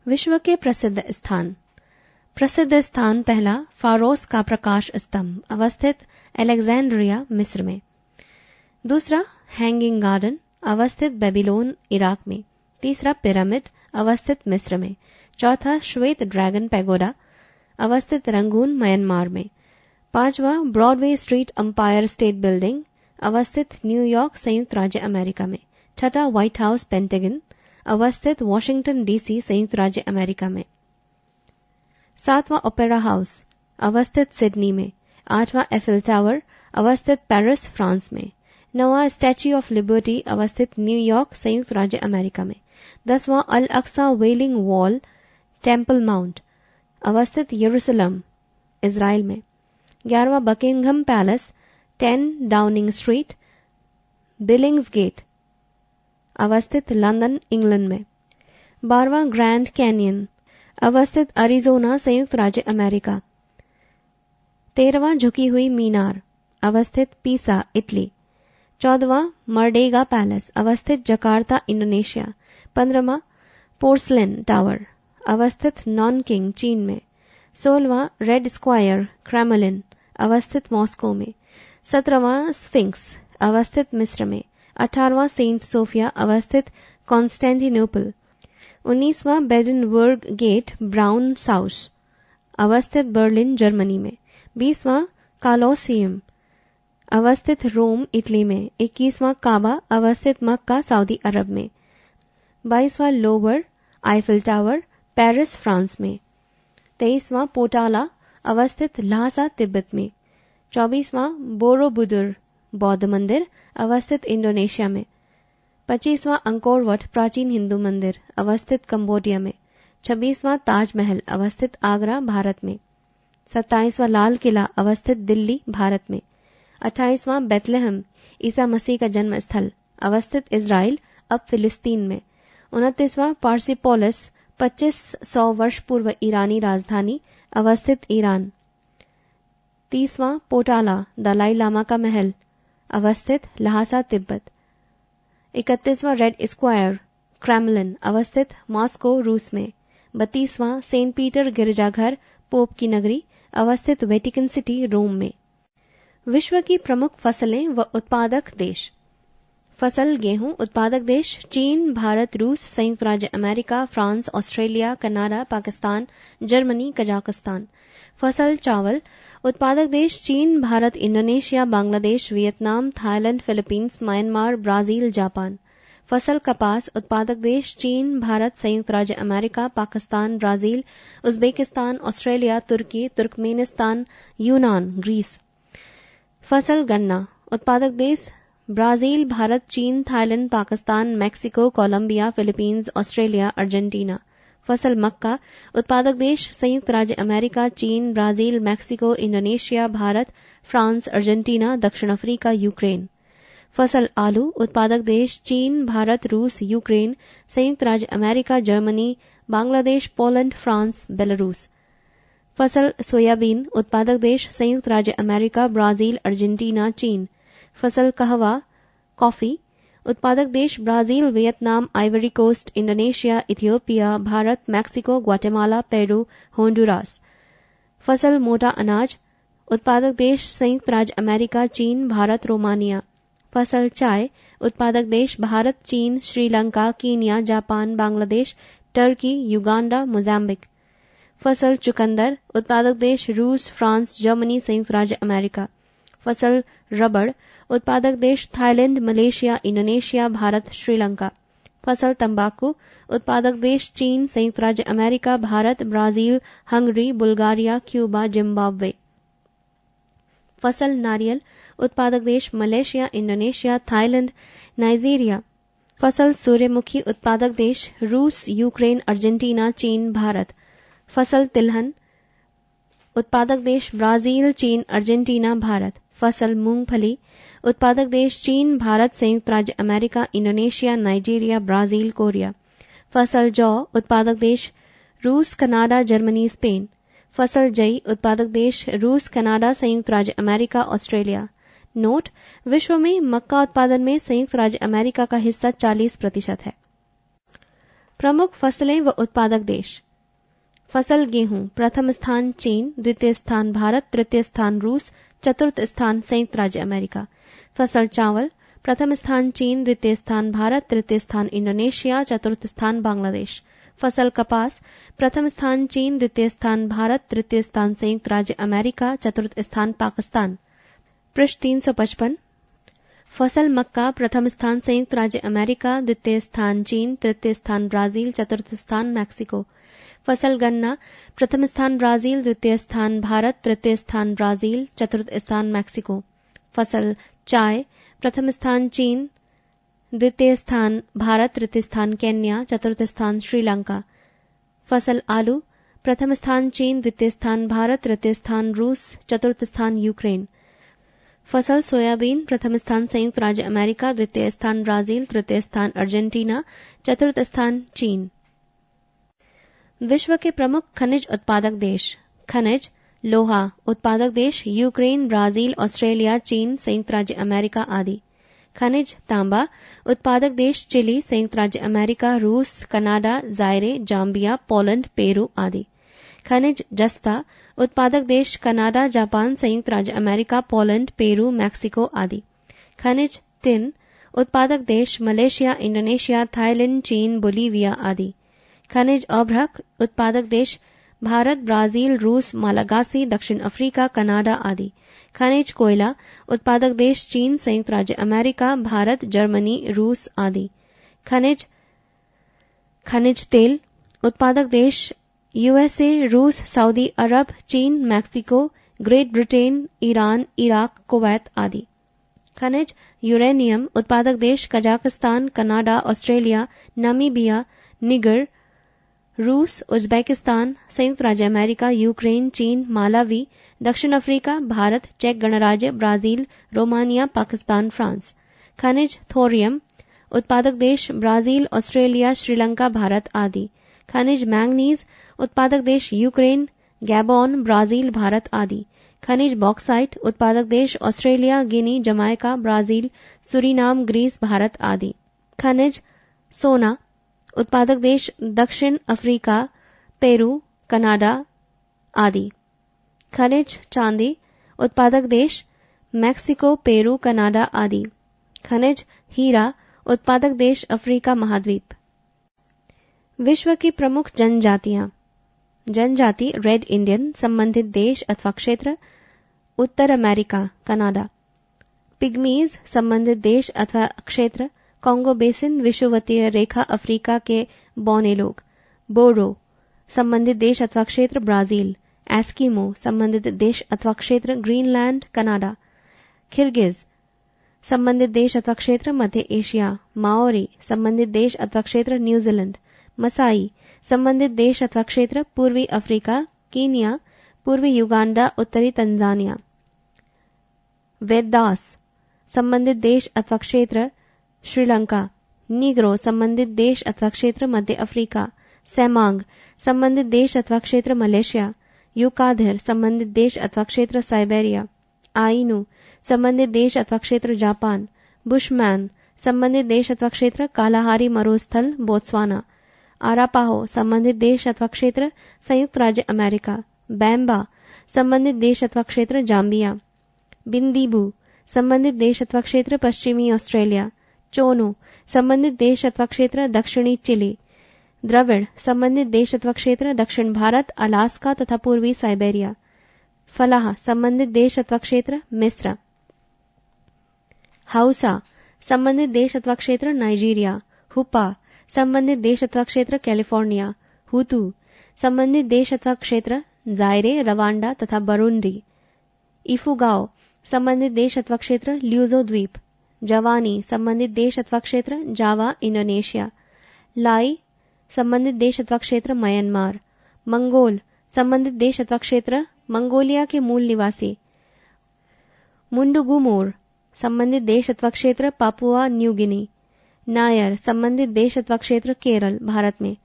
विश्व के प्रसिद्ध स्थान। प्रसिद्ध स्थान पहला, फारोस का प्रकाश स्तंभ अवस्थित अलेक्जेंड्रिया मिस्र में। दूसरा, हैंगिंग गार्डन अवस्थित बेबीलोन इराक में। तीसरा, पिरामिड अवस्थित मिस्र में। चौथा, श्वेत ड्रैगन पैगोडा अवस्थित रंगून म्यांमार में। पांचवा, Broadway street umpire state building अवस्थित न्यूयॉर्क संयुक्त राज्य अमेरिका में। छठा, व्हाइट हाउस पेंटागन अवस्थित वॉशिंगटन डीसी संयुक्त राज्य अमेरिका में। सातवां, ओपेरा हाउस अवस्थित सिडनी में। आठवां, एफिल टावर अवस्थित पेरिस फ्रांस में। नौवां, स्टैच्यू ऑफ लिबर्टी अवस्थित न्यूयॉर्क संयुक्त राज्य अमेरिका में। 10वां, Al Aqsa Wailing Wall Temple Mount अवस्थित यरूशलेम इज़राइल में। 11वां, Buckingham Palace 10 Downing Street Billingsgate अवस्थित लंदन इंग्लैंड में। 12वां, ग्रैंड कैनियन अवस्थित अरिजोना संयुक्त राज्य अमेरिका। 13वां, झुकी हुई मीनार अवस्थित पीसा इटली। 14वां, मर्डेगा पैलेस अवस्थित जकार्ता इंडोनेशिया। 15वां, पोर्सलेन टावर अवस्थित नॉनकिंग चीन में। 16वां, रेड स्क्वायर क्रेमलिन अवस्थित मॉस्को में। 17वां, स्फिंक्स अवस्थित मिस्र में। 18वां, सेंट सोफिया अवस्थित कॉन्स्टेंटिनोपल। 19वां, बेडनबर्ग गेट ब्राउन साउस अवस्थित बर्लिन जर्मनी में। 20वां, कॉलोसियम अवस्थित रोम इटली में। 21वां, काबा अवस्थित मक्का सऊदी अरब में। 22वां, lower Eiffel tower Paris France में। 23वां, पोटाला अवस्थित ल्हासा तिब्बत में। 24वां, बोरोबुदुर बौद्ध मंदिर अवस्थित इंडोनेशिया में। 25वां, अंकोर वट प्राचीन हिंदू मंदिर अवस्थित कंबोडिया में। 26वां, ताजमहल अवस्थित आगरा भारत में। 27वां, लाल किला अवस्थित दिल्ली भारत में। 28वां, बेथलेहम ईसा मसीह का जन्म स्थल अवस्थित इज़राइल अब फिलिस्तीन में। 29वां, पार्सिपोलिस 2500 वर्ष पूर्व ईरानी राजधानी अवस्थित ईरान। 30वां, पोटाला दलाई लामा का महल अवस्थित ल्हासा तिब्बत। 31वां, रेड स्क्वायर क्रेमलिन अवस्थित मॉस्को रूस में। 32वां, सेंट पीटर गिरजाघर पोप की नगरी अवस्थित वेटिकन सिटी रोम में। विश्व की प्रमुख फसलें व उत्पादक देश। फसल गेहूं उत्पादक देश चीन, भारत, रूस, संयुक्त राज्य America, France, Australia, Canada, Pakistan, Germany, Kazakhstan. फसल चावल उत्पादक देश चीन, Bharat, Indonesia, Bangladesh, Vietnam, Thailand, Philippines, Myanmar, Brazil, Japan. फसल कपास उत्पादक देश चीन, भारत, संयुक्त राज्य America, Pakistan, Brazil, Uzbekistan, Australia, Turkey, Turkmenistan, यूनान, ग्रीस। फसल गन्ना उत्पादक देश ब्राजील, भारत, चीन, Thailand, Pakistan, Mexico, Colombia, Philippines, Australia, Argentina. फसल मक्का उत्पादक देश संयुक्त राज्य अमेरिका, चीन, Brazil, Mexico, Indonesia, Bharat, France, Argentina, दक्षिण अफ्रीका, यूक्रेन। फसल आलू उत्पादक देश चीन, भारत, रूस, यूक्रेन, संयुक्त राज्य America, Germany, Bangladesh, Poland, France, Belarus. फसल सोयाबीन उत्पादक देश संयुक्त राज्य अमेरिका, ब्राजील, अर्जेंटीना, चीन। फसल कहवा कॉफी उत्पादक देश Brazil, Vietnam, Ivory Coast, Indonesia, Ethiopia, Bharat, Mexico, Guatemala, Peru, Honduras. फसल मोटा अनाज उत्पादक देश संयुक्त राज्य अमेरिका, चीन, भारत, रोमानिया। फसल चाय उत्पादक देश भारत, चीन, Sri Lanka, Kenya, Japan, Bangladesh, Turkey, Uganda, Mozambique. फसल चुकंदर उत्पादक देश रूस, फ्रांस, जर्मनी, संयुक्त राज्य अमेरिका। फसल रबड़ उत्पादक देश Thailand, Malaysia, Indonesia, Bharat, Sri Lanka. फसल तंबाकू उत्पादक देश चीन, संयुक्त राज्य America, Bharat, Brazil, Hungary, Bulgaria, Cuba, Zimbabwe. फसल नारियल उत्पादक देश मलेशिया, इंडोनेशिया, थाईलैंड, नाइजीरिया। फसल सूर्यमुखी उत्पादक देश रूस, यूक्रेन, अर्जेंटीना, चीन, भारत। फसल तिलहन उत्पादक देश ब्राजील, चीन, अर्जेंटीना, भारत। फसल मूंगफली उत्पादक देश चीन, भारत, संयुक्त राज्य America, Indonesia, Nigeria, Brazil, Korea. फसल जौ उत्पादक देश रूस, कनाडा, जर्मनी, स्पेन। फसल जई उत्पादक देश रूस, कनाडा, संयुक्त राज्य अमेरिका, ऑस्ट्रेलिया। नोट: विश्व में मक्का उत्पादन में संयुक्त राज्य अमेरिका का हिस्सा 40% है। प्रमुख फसलें व उत्पादक देश। फसल गेहूं, प्रथम स्थान चीन, द्वितीय स्थान भारत, तृतीय स्थान रूस, चतुर्थ स्थान संयुक्त राज्य अमेरिका। फसल चावल, प्रथम स्थान चीन, द्वितीय स्थान भारत, तृतीय स्थान इंडोनेशिया, चतुर्थ स्थान बांग्लादेश। फसल कपास, प्रथम स्थान चीन, द्वितीय स्थान भारत, तृतीय स्थान संयुक्त राज्य अमेरिका, चतुर्थ स्थान पाकिस्तान। पृष्ठ 355। फसल मक्का, प्रथम स्थान संयुक्त राज्य अमेरिका, द्वितीय स्थान चीन, तृतीय स्थान ब्राजील, चतुर्थ स्थान मैक्सिको। फसल गन्ना, प्रथम स्थान ब्राजील, द्वितीय स्थान भारत, तृतीय स्थान ब्राजील, चतुर्थ स्थान मैक्सिको। फसल चाय, प्रथम स्थान चीन, द्वितीय स्थान भारत, तृतीय स्थान केन्या, चतुर्थ स्थान श्रीलंका। फसल आलू, प्रथम स्थान चीन, द्वितीय स्थान भारत, तृतीय स्थान रूस, चतुर्थ स्थान यूक्रेन। फसल सोयाबीन, प्रथम स्थान संयुक्त राज्य अमेरिका, द्वितीय स्थान ब्राजील, तृतीय स्थान अर्जेंटीना, चतुर्थ स्थान चीन। विश्व के प्रमुख खनिज उत्पादक देश। खनिज लोहा उत्पादक देश यूक्रेन, ब्राजील, ऑस्ट्रेलिया, चीन, संयुक्त राज्य अमेरिका आदि। खनिज तांबा उत्पादक देश चिली, संयुक्त राज्य अमेरिका, रूस, कनाडा, जायरे, जाम्बिया, पोलैंड, पेरू आदि। खनिज जस्ता उत्पादक देश कनाडा, जापान, संयुक्त राज्य अमेरिका, पोलैंड, पेरू, मैक्सिको आदि। खनिज टिन उत्पादक देश मलेशिया, इंडोनेशिया, थाईलैंड, चीन, बोलीविया आदि। खनिज अभ्रक उत्पादक देश भारत, ब्राजील, रूस, मालागासी, दक्षिण अफ्रीका, कनाडा आदि। खनिज कोयला उत्पादक देश चीन, संयुक्त राज्य अमेरिका, भारत, जर्मनी, रूस आदि। खनिज तेल उत्पादक देश यूएसए, रूस, सऊदी अरब, चीन, Mexico, great Britain, Iran, Iraq, Kuwait आदि। खनिज यूरेनियम उत्पादक देश कजाकिस्तान, कनाडा, ऑस्ट्रेलिया, नामीबिया, निगर, रूस, उज्बेकिस्तान, संयुक्त राज्य अमेरिका, यूक्रेन, चीन, मालावी, दक्षिण अफ्रीका, भारत, चेक गणराज्य, ब्राजील, रोमानिया, पाकिस्तान, फ्रांस। खनिज थोरियम उत्पादक देश ब्राजील, ऑस्ट्रेलिया, श्रीलंका, भारत आदि। खनिज मैंगनीज उत्पादक देश यूक्रेन, गैबोन, ब्राजील, भारत आदि। खनिज बॉक्साइट उत्पादक देश Australia, Guinea, Jamaica, Brazil, Suriname, Greece, Bharat आदि। खनिज सोना उत्पादक देश दक्षिण अफ्रीका, पेरू, कनाडा आदि। खनिज चांदी उत्पादक देश मैक्सिको, पेरू, कनाडा आदि। खनिज हीरा उत्पादक देश अफ्रीका महाद्वीप। विश्व की प्रमुख जनजातियां। जनजाति रेड इंडियन संबंधित देश अथवा क्षेत्र उत्तर अमेरिका, कनाडा। पिग्मीज संबंधित देश अथवा क्षेत्र कांगो बेसिन, विषुवतीय रेखा अफ्रीका के बौने लोग। बोरो संबंधित देश अथवा क्षेत्र ब्राजील। एस्किमो संबंधित देश अथवा क्षेत्र ग्रीनलैंड, कनाडा। किर्गिज संबंधित देश अथवा क्षेत्र मध्य एशिया। माओरी संबंधित देश अथवा क्षेत्र न्यूजीलैंड। मसाई संबंधित देश अथवा क्षेत्र पूर्वी अफ्रीका, कीनिया, पूर्वी युगांडा, उत्तरी तंजानिया। वेदास संबंधित देश अथवा क्षेत्र श्रीलंका। नीग्रो संबंधित देश अथवा क्षेत्र मध्य अफ्रीका। सेमांग संबंधित देश अथवा क्षेत्र मलेशिया। युकाधिर संबंधित देश अथवा क्षेत्र साइबेरिया। आइनू संबंधित देश अथवा क्षेत्र जापान। बुशमैन संबंधित देश अथवा क्षेत्र कालाहारी मरुस्थल, बोत्सवाना। आरापाहो संबंधित देश अथवा क्षेत्र संयुक्त राज्य अमेरिका। बैम्बा संबंधित देश अथवा क्षेत्र जाम्बिया। बिंदीबू संबंधित देश अथवा क्षेत्र पश्चिमी ऑस्ट्रेलिया। चोनो संबंधित देश अथवा क्षेत्र दक्षिणी चिली। द्रविड़ संबंधित देश अथवा क्षेत्र दक्षिण भारत, अलास्का तथा पूर्वी साइबेरिया। फलाह संबंधित देश अथवा क्षेत्र मिस्र। हाउसा संबंधित देश अथवा क्षेत्र नाइजीरिया। हुपा संबंधित देश अथवा क्षेत्र कैलिफोर्निया। हुतू संबंधित देश अथवा क्षेत्र जायरे, रवांडा तथा बरुंडी। इफुगाओ संबंधित देश अथवा क्षेत्र ल्यूजो द्वीप। जवानी संबंधित देश अथवा क्षेत्र जावा, इंडोनेशिया। लाई संबंधित देश अथवा क्षेत्र म्यांमार। मंगोल संबंधित देश अथवा क्षेत्र मंगोलिया के मूल निवासी। मुंडुगुमोर संबंधित देश अथवा क्षेत्र पापुआ न्यू गिनी। नायर संबंधित देश अथवा क्षेत्र केरल, भारत में।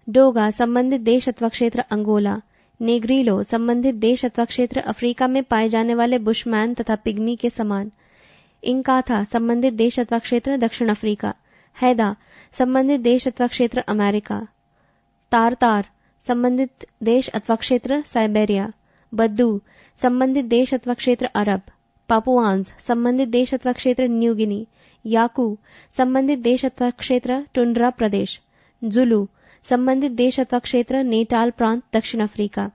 डोगा संबंधित देश अथवा क्षेत्र अंगोला। नेग्रीलो संबंधित देश अथवा क्षेत्र अफ्रीका में पाए जाने वाले बुशमैन तथा पिग्मी के समान। इंकाथा संबंधित देश अथवा क्षेत्र दक्षिण अफ्रीका। हैदा संबंधित देश अथवा क्षेत्र अमेरिका। तारतार संबंधित देश अथवा क्षेत्र साइबेरिया। बद्दू संबंधित देश अथवा क्षेत्र अरब। पापुआन्स संबंधित देश अथवा क्षेत्र न्यू गिनी। याकू संबंधित देश अथवा क्षेत्र टुंड्रा प्रदेश। जुलू संबंधित देश अथवा क्षेत्र नेटाल प्रांत दक्षिण अफ्रीका।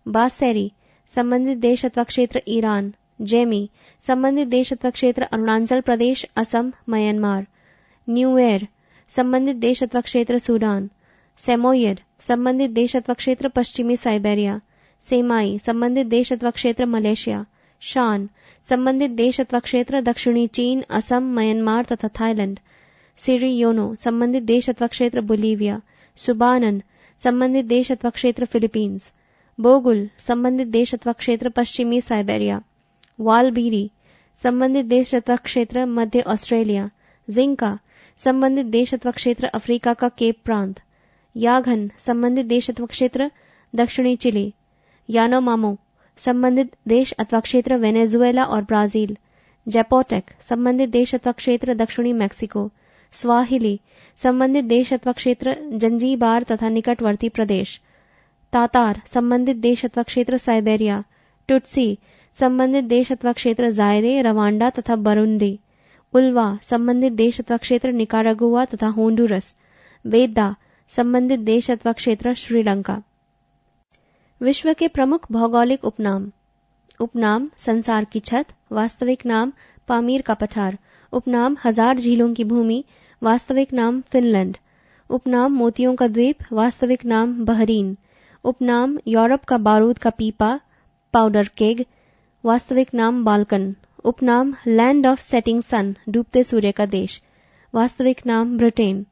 बासेरी संबंधित देश अथवा क्षेत्र ईरान। जेमी संबंधित देश अथवा क्षेत्र अरुणाचल प्रदेश असम म्यांमार। न्यूएर संबंधित देश अथवा क्षेत्र सूडान। सेमोयड संबंधित देश अथवा क्षेत्र पश्चिमी साइबेरिया। सेमाई संबंधित देश अथवा क्षेत्र मलेशिया। शान संबंधित देश अथवा क्षेत्र दक्षिणी चीन असम म्यांमार तथा थाईलैंड। सिरियोनो संबंधित देश अथवा क्षेत्र बोलीविया। सुबानन संबंधित देश अथवा क्षेत्र फिलीपींस। बोगुल संबंधित देश अथवा क्षेत्र पश्चिमी साइबेरिया। वालबीरी संबंधित देश अथवा क्षेत्र मध्य ऑस्ट्रेलिया। जिंका संबंधित देश अथवा क्षेत्र अफ्रीका का केप प्रांत। याघन संबंधित देश अथवा क्षेत्र दक्षिणी चिली। यानोमामो संबंधित देश अथवा क्षेत्र वेनेजुएला और ब्राजील। जेपोटेक संबंधित देश अथवा क्षेत्र दक्षिणी मैक्सिको। स्वाहिली संबंधित देश अथवा क्षेत्र जंजीबार तथा निकटवर्ती प्रदेश। तातार संबंधित देश अथवा क्षेत्र साइबेरिया। टुट्सी संबंधित देश अथवा क्षेत्र जायरे रवांडा तथा बरुंडी। उल्वा संबंधित देश अथवा क्षेत्र निकारागुआ तथा होंडुरस। वेदा संबंधित देश अथवा क्षेत्र श्रीलंका। विश्व के प्रमुख भौगोलिक उपनाम। उपनाम संसार की छत, वास्तविक नाम पामीर का पठार। उपनाम 1000 झीलों की भूमि, वास्तविक नाम फिनलैंड। उपनाम मोतियों का द्वीप, वास्तविक नाम बहरीन। उपनाम यूरोप का बारूद का पीपा, पाउडर केग, वास्तविक नाम बाल्कन। उपनाम लैंड ऑफ सेटिंग सन, डूबते सूर्य का देश, वास्तविक नाम ब्रिटेन।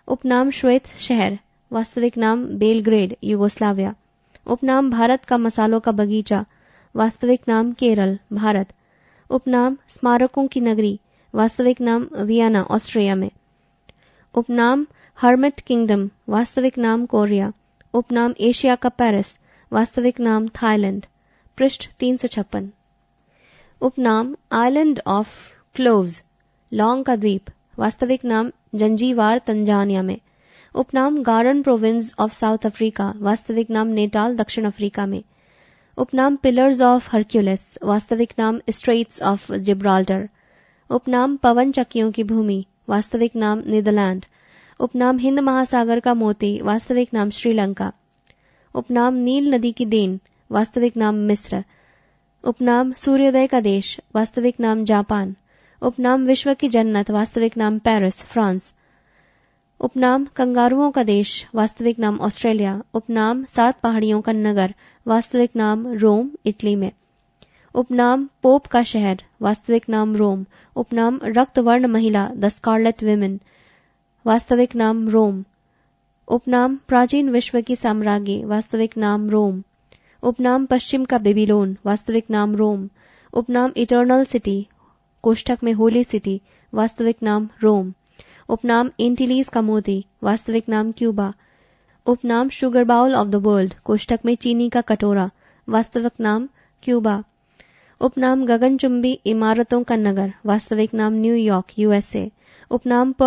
उपनाम श्वेत शहर, वास्तविक नाम बेलग्रेड यूगोस्लाविया। उपनाम भारत का मसालों का बगीचा, वास्तविक नाम केरल भारत। उपनाम स्मारकों की नगरी, वास्तविक नाम वियना ऑस्ट्रिया में। उपनाम हर्मिट किंगडम, वास्तविक नाम कोरिया। उपनाम एशिया का पेरिस, वास्तविक नाम थाईलैंड। पृष्ठ 356। उपनाम आइलैंड ऑफ क्लोव्स, लॉन्ग का द्वीप, वास्तविक नाम जंजीबार तंजानिया में। उपनाम garden province of south Africa, वास्तविक नाम नेटाल दक्षिण अफ्रीका में। उपनाम पिलर्स ऑफ हरक्यूलिस, वास्तविक नाम स्ट्रेट्स ऑफ जिब्राल्टर। उपनाम पवन चक्कियों की भूमि, वास्तविक नाम नीदरलैंड। उपनाम हिंद महासागर का मोती, वास्तविक नाम श्रीलंका। उपनाम नील नदी की देन, वास्तविक नाम मिस्र। उपनाम सूर्योदय का देश, वास्तविक नाम जापान। उपनाम विश्व की जन्नत, वास्तविक नाम पेरिस फ्रांस। उपनाम कंगारुओं का देश, वास्तविक नाम ऑस्ट्रेलिया। उपनाम 7 पहाड़ियों का नगर, वास्तविक नाम रोम इटली में। उपनाम पोप का शहर, वास्तविक नाम रोम। उपनाम रक्तवर्ण महिला, द स्कारलेट विमेन, वास्तविक नाम रोम। उपनाम प्राचीन विश्व की साम्राज्ञी, वास्तविक नाम रोम। उपनाम पश्चिम का बेबीलोन, वास्तविक नाम रोम। उपनाम इटर्नल सिटी, कोष्ठक में होली सिटी, वास्तविक नाम रोम। उपनाम एंटीलीज का मोती, वास्तविक नाम क्यूबा। उपनाम sugar bowl of the world, कोष्ठक में चीनी का कटोरा, वास्तविक नाम क्यूबा। उपनाम गगनचुंबी इमारतों का नगर, वास्तविक नाम न्यूयॉर्क यूएसए। उपनाम